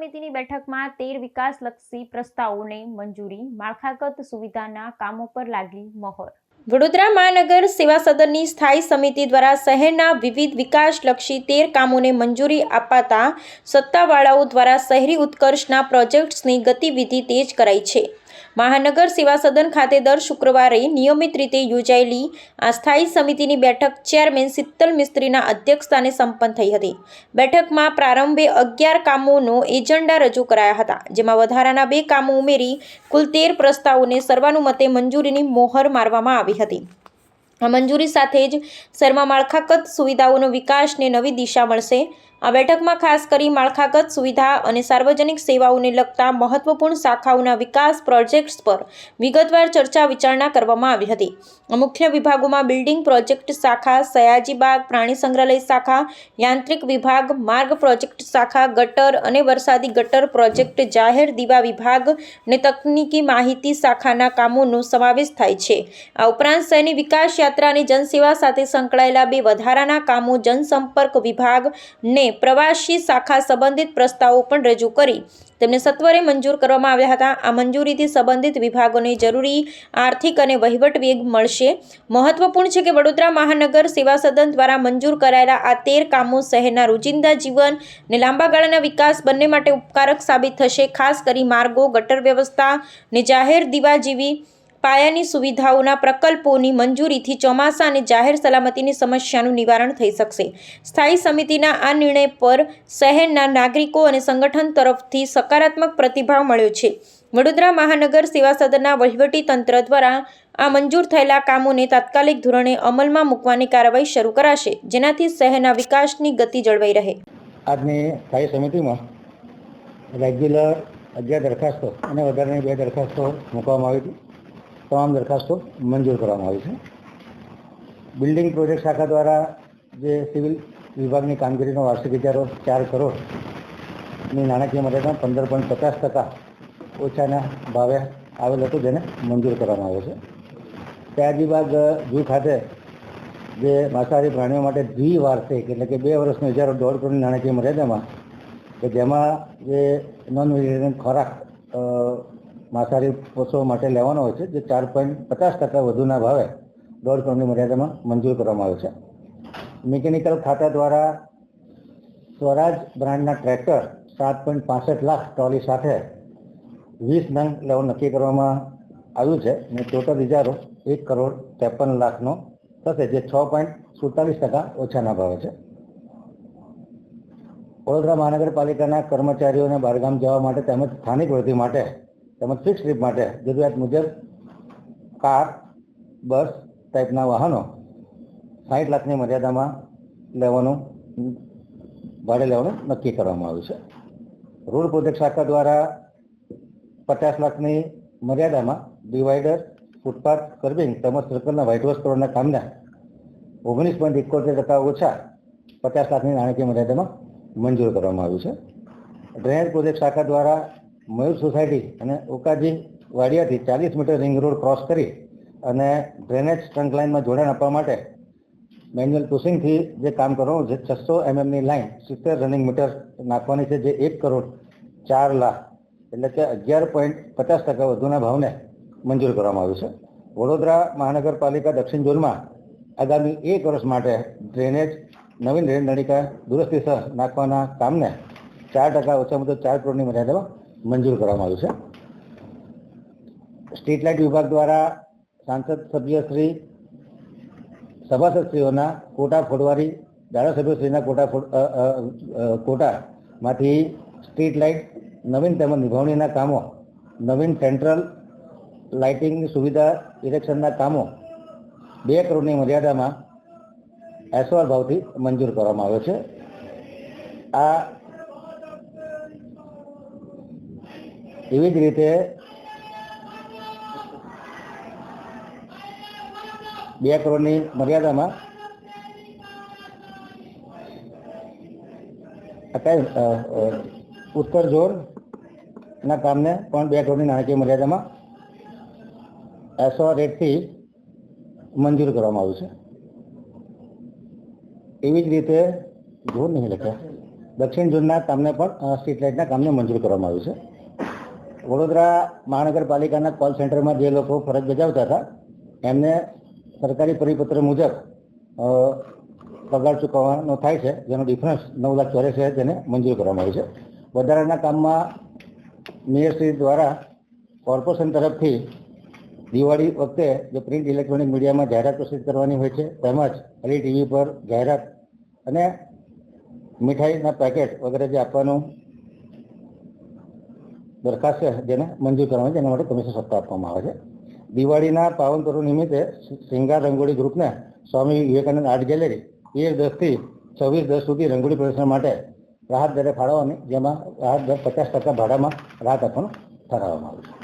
સમિતિની બેઠકમાં 13 વિકાસલક્ષી પ્રસ્તાવોને મંજૂરી, માળખાગત સુવિધાના કામો પર લાગી મહોર। વડોદરા મહાનગર સેવા સદનની સ્થાયી સમિતિ દ્વારા શહેરના વિવિધ વિકાસલક્ષી 13 કામોને મંજૂરી અપાતા સત્તાવાળાઓ દ્વારા શહેરી ઉત્કર્ષના પ્રોજેક્ટ્સની ગતિવિધિ તેજ કરાઈ છે। મહાનગર સેવા સદન ખાતે દર શુક્રવારે નિયમિત રીતે યોજાયેલી આ સ્થાયી સમિતિની બેઠક ચેરમેન શીતલ મિસ્ત્રીના અધ્યક્ષસ્થાને સંપન્ન થઈ હતી। બેઠકમાં પ્રારંભે 11 કામોનો એજન્ડા રજૂ કરાયા હતા, જેમાં વધારાના 2 કામો ઉમેરી કુલ 13 પ્રસ્તાવોને સર્વાનુમતે મંજૂરીની મોહર મારવામાં આવી હતી। આ મંજૂરી સાથે જ શહેરમાં માળખાગત સુવિધાઓનો વિકાસને નવી દિશા મળશે। આ બેઠકમાં ખાસ કરી માળખાગત સુવિધા અને સાર્વજનિક સેવાઓને લગતા મહત્વપૂર્ણ શાખાઓના વિકાસ પ્રોજેક્ટ્સ પર વિગતવાર ચર્ચા વિચારણા કરવામાં આવી હતી। મુખ્ય વિભાગોમાં બિલ્ડિંગ પ્રોજેક્ટ શાખા, સયાજી બાગ પ્રાણી સંગ્રહાલય શાખા, યાંત્રિક વિભાગ, માર્ગ પ્રોજેક્ટ શાખા, ગટર અને વરસાદી ગટર પ્રોજેક્ટ, જાહેર દીવા વિભાગ અને તકનીકી માહિતી શાખાના કામોનો સમાવેશ થાય છે। આ ઉપરાંત શહેરની વિકાસ યાત્રા અને જનસેવા સાથે સંકળાયેલા 2 વધારાના કામો જનસંપર્ક વિભાગ ને પ્રવાસી શાખા સંબંધિત પ્રસ્તાવો પણ રજૂ કરી તેમને સત્વરે મંજૂર કરવામાં આવ્યા હતા। આ મંજૂરીથી સંબંધિત વિભાગોને જરૂરી આર્થિક અને વહીવટ વેગ મળશે। મહત્વપૂર્ણ છે કે વડોદરા મહાનગર સેવા સદન દ્વારા મંજૂર કરાયેલા આ 13 કામો શહેરના રોજિંદા જીવન અને લાંબા ગાળાના વિકાસ બંને માટે ઉપકારક સાબિત થશે। ખાસ કરી માર્ગો, ગટર વ્યવસ્થા અને જાહેર દીવા જેવી પાયાની સુવિધાઓના પ્રકલ્પોની મંજૂરીથી ચોમાસા અને જાહેર સલામતીની સમસ્યાનું નિવારણ થઈ શકશે। સ્થાયી સમિતિના આ નિર્ણય પર શહેરના નાગરિકો અને સંગઠન તરફથી સકારાત્મક પ્રતિભાવ મળ્યો છે। વડોદરા મહાનગર સેવા સદનના વહીવટી તંત્ર દ્વારા આ મંજૂર થયેલા કામોને તાત્કાલિક ધોરણે અમલમાં મૂકવાની કાર્યવાહી શરૂ કરાશે, જેનાથી શહેરના વિકાસની ગતિ જળવાઈ રહે। આજની સ્થાયી સમિતિમાં રેગ્યુલર 11 દરખાસ્તો અને વધારાની 2 દરખાસ્તો મૂકવામાં આવી હતી। તમામ દરખાસ્તો મંજૂર કરવામાં આવી છે। બિલ્ડિંગ પ્રોજેક્ટ શાખા દ્વારા જે સિવિલ વિભાગની કામગીરીનો વાર્ષિક ઇજારો 4 કરોડની નાણાકીય મર્યાદા 15.50% ઓછાના ભાવે આવેલ હતું, જેને મંજૂર કરવામાં આવ્યો છે। સયાજી બાગ ઝૂ ખાતે જે માંસાહારી પ્રાણીઓ માટે દ્વિવાર્ષિક એટલે કે 2 વર્ષનો ઇજારો 1.5 કરોડની નાણાકીય મર્યાદામાં, કે જેમાં જે નોન વેજીટેરિયન ખોરાક માંસાહારી પશુઓ માટે લેવાનો હોય છે, જે 4.50% વધુના ભાવે 1.5 કરોડની મર્યાદામાં મંજૂર કરવામાં આવ્યો છે। મિકેનિકલ ખાતા દ્વારા સ્વરાજ બ્રાન્ડના ટ્રેક્ટર 7.65 લાખ ટ્રોલી સાથે 20 નંગ લેવાનું નક્કી કરવામાં આવ્યું છે અને ટોટલ ઇજારો 1 કરોડ 53 લાખનો થશે, જે 6.47% ઓછાના ભાવે છે। વડોદરા મહાનગરપાલિકાના કર્મચારીઓને બહારગામ જવા માટે તેમજ સ્થાનિક વૃદ્ધિ માટે તેમજ ફિક્સ ટ્રીપ માટે જરૂરિયાત મુજબ કાર, બસ ટાઈપના વાહનો 60 લાખની મર્યાદામાં ભાડે લેવાનું નક્કી કરવામાં આવ્યું છે। રોડ પ્રોજેક્ટ શાખા દ્વારા 50 લાખની મર્યાદામાં ડિવાઈડર, ફૂટપાથ, કર્બિંગ તેમજ સર્કલના વ્હાઇટ વોશ કરવાના કામને 19.71% ઓછા 50 લાખની નાણાકીય મર્યાદામાં મંજૂર કરવામાં આવ્યું છે। ડ્રેનેજ પ્રોજેક્ટ શાખા દ્વારા મયુર સોસાયટી અને ઓકાજી વાડિયાથી 40 મીટર રિંગ રોડ ક્રોસ કરી અને ડ્રેનેજ ટ્રંક લાઇનમાં જોડાણ આપવા માટે મેન્યુઅલ પુશિંગથી જે કામ કરવાનું છે, 600 mmની લાઇન 70 રનિંગ મીટર નાખવાની છે, જે 1 કરોડ 4 લાખ એટલે કે 11.50% વધુના ભાવને મંજૂર કરવામાં આવ્યું છે। વડોદરા મહાનગરપાલિકા દક્ષિણ ઝોનમાં આગામી 1 વર્ષ માટે ડ્રેનેજ, નવીન ડ્રેનેજ નળિકા દુરસ્તી સહ નાખવાના કામને 4% ઓછામાં ઓછા 4 કરોડની મર્યાદામાં મંજૂર કરવામાં આવ્યું છે। સ્ટ્રીટ લાઇટ વિભાગ દ્વારા સાંસદ સભ્યશ્રી, સભાસદશ્રીઓના કોટા ફોડવારી, ધારાસભ્યશ્રીના કોટામાંથી સ્ટ્રીટ લાઇટ, નવીન તેમજ નિભાવણીના કામો, નવીન સેન્ટ્રલ લાઇટિંગની સુવિધા ઇરેક્શનના કામો 2 કરોડની મર્યાદામાં એસઓઆર ભાવથી મંજૂર કરવામાં આવ્યો છે। આ એવી જ રીતે 2 કરોડની મર્યાદામાં ઉત્તર ઝોનના કામને પણ 2 કરોડની નાણાકીય મર્યાદામાં એસઓઆર રેટથી મંજૂર કરવામાં આવ્યું છે। એવી જ રીતે ઝોન નહીં લખ્યા, દક્ષિણ ઝોનના કામને પણ સ્ટ્રીટ લાઇટના કામને મંજૂર કરવામાં આવ્યું છે. વડોદરા મહાનગરપાલિકાના કોલ સેન્ટરમાં જે લોકો ફરજ બજાવતા હતા એમને સરકારી પરિપત્ર મુજબ પગાર ચૂકવવાનો થાય છે, જેનો ડિફરન્સ 9,84,000 તેને મંજૂર કરવામાં આવ્યું છે. વધારાના કામમાં મેયરશ્રી દ્વારા કોર્પોરેશન તરફથી દિવાળી વખતે જે પ્રિન્ટ ઇલેક્ટ્રોનિક મીડિયામાં જાહેરાત પ્રસિદ્ધ કરવાની હોય છે, તેમજ ટીવી પર જાહેરાત અને મીઠાઈના પેકેટ વગેરે જે આપવાનું દરખાસ્ત છે જેને મંજૂર કરવામાં જેના માટે કમિશન સત્તા આપવામાં આવે છે. દિવાળીના પાવન પર્વ નિમિત્તે શિંગાર રંગોળી ગ્રુપને સ્વામી વિવેકાનંદ આર્ટ ગેલેરી 1-10 થી 26-10 સુધી રંગોળી પ્રદર્શન માટે રાહત દરે ફાળવવાની, જેમાં રાહત દર 50% ભાડામાં રાહત આપવાનું ઠરાવવામાં આવ્યું છે.